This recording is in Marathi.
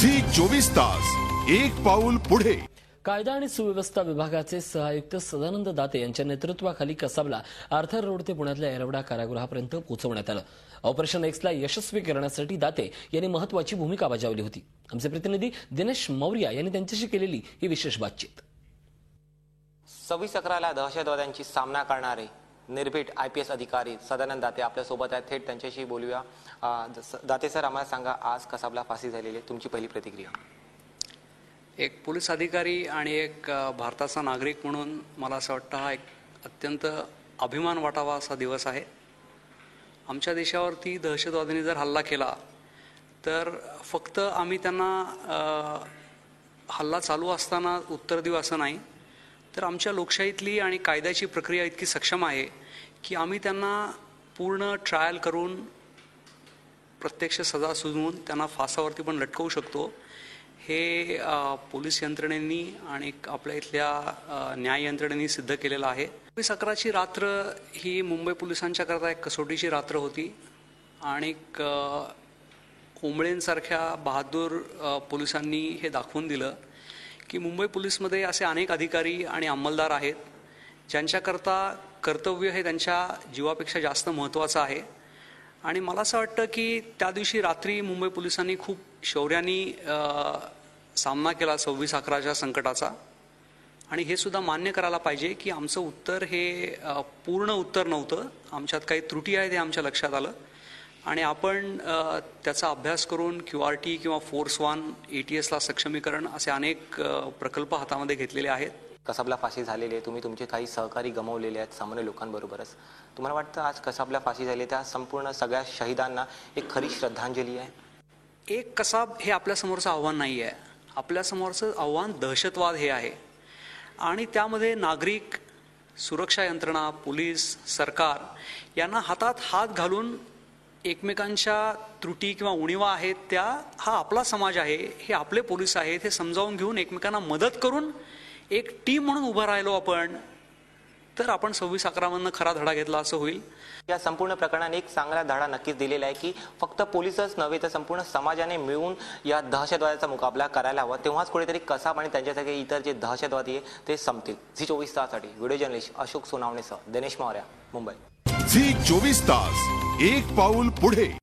झी 24 तास एक पाऊल पुढे। कायदा आणि सुव्यवस्था विभागाचे सहआयुक्त सदानंद दाते यांच्या नेतृत्वाखाली कसाबला आर्थर रोड ते पुण्यातल्या येरवडा कारागृहापर्यंत पोहोचवण्यात आलं। ऑपरेशन एक्सला यशस्वी करण्यासाठी दाते यांनी महत्त्वाची भूमिका बजावली होती। आमचे प्रतिनिधी दिनेश मौर्या यांनी त्यांच्याशी केलेली ही विशेष बातचीत। 26/11ला दहशतवाद्यांची सामना करणारे निर्भीड IPS अधिकारी सदानंद दाते आपल्या सोबत आहेत। थेट त्यांच्याशी बोलूया। दाते सर, आम्हाला सांगा, आज कसाबला फाशी झालेली आहे, तुमची पहिली प्रतिक्रिया? एक पोलीस अधिकारी आणि एक भारताचा नागरिक म्हणून मला असं वाटतं हा एक अत्यंत अभिमान वाटावा असा दिवस आहे। आमच्या देशावरती दहशतवाद्यांनी जर हल्ला केला तर फक्त आम्ही त्यांना हल्ला चालू असताना उत्तर देऊ असं नाही, तर आमच्या लोकशाहीतली आणि कायद्याची प्रक्रिया इतकी सक्षम आहे की आम्ही त्यांना पूर्ण ट्रायल करून प्रत्यक्ष सजा सुनावून त्यांना फासावरती पण लटकवू शकतो। हे पोलीस यंत्रणेनी आणि आपल्या इथल्या न्याय यंत्रणेनी सिद्ध केलेलं आहे। 26/11ची रात्र ही मुंबई पोलिसांच्याकरता एक कसोटीची रात्र होती आणि ओंबळेंसारख्या बहादूर पोलिसांनी हे दाखवून दिलं की मुंबई पोलीसमध्ये असे अनेक अधिकारी आणि अंमलदार आहेत ज्यांच्याकरता कर्तव्य हे त्यांच्या जीवापेक्षा जास्त महत्त्वाचं आहे। आणि मला असं वाटतं की त्या दिवशी रात्री मुंबई पोलिसांनी खूप शौर्याने सामना केला 26/11च्या संकटाचा। आणि हे सुद्धा मान्य करायला पाहिजे की आमचं उत्तर हे पूर्ण उत्तर नव्हतं, आमच्यात काही त्रुटी आहेत हे आमच्या लक्षात आलं आणि आपण त्याचा अभ्यास करून QRT किंवा फोर्स 1 ATSला सक्षमीकरण असे अनेक प्रकल्प हातामध्ये घेतलेले आहेत। कसाबला फाशी झालेली आहे, तुम्ही तुमचे काही सहकारी गमावलेले आहेत सामान्य लोकांबरोबरच। तुम्हाला वाटतं आज कसाबला फाशी झाली त्या संपूर्ण सगळ्या शहीदांना एक खरी श्रद्धांजली आहे? एक कसाब हे आपल्यासमोरचं आव्हान नाही आहे, आपल्यासमोरचं आव्हान दहशतवाद हे आहे। आणि त्यामध्ये नागरिक, सुरक्षा यंत्रणा, पोलीस, सरकार यांना हातात हात घालून एकमेकांच्या त्रुटी किंवा उणिवा आहेत त्या, हा आपला समाज आहे, हे आपले पोलीस आहेत हे समजावून घेऊन एकमेकांना मदत करून एक टीम म्हणून उभा राहिलो आपण, तर आपण 26/11मधनं खरा धडा घेतला असं होईल। या संपूर्ण प्रकरणाने एक चांगला धडा नक्कीच दिलेला आहे की फक्त पोलीसच नव्हे तर संपूर्ण समाजाने मिळून या दहशतवादाचा मुकाबला करायला हवा, तेव्हाच कुठेतरी कसाब आणि त्यांच्यासारखे इतर जे दहशतवादी आहे ते संपतील। झी 24 ताससाठी व्हिडिओ जर्नलिस्ट अशोक सोनावणेसह दिनेश मौर्या, मुंबई। झी 24 तास एक पाऊल पुढे।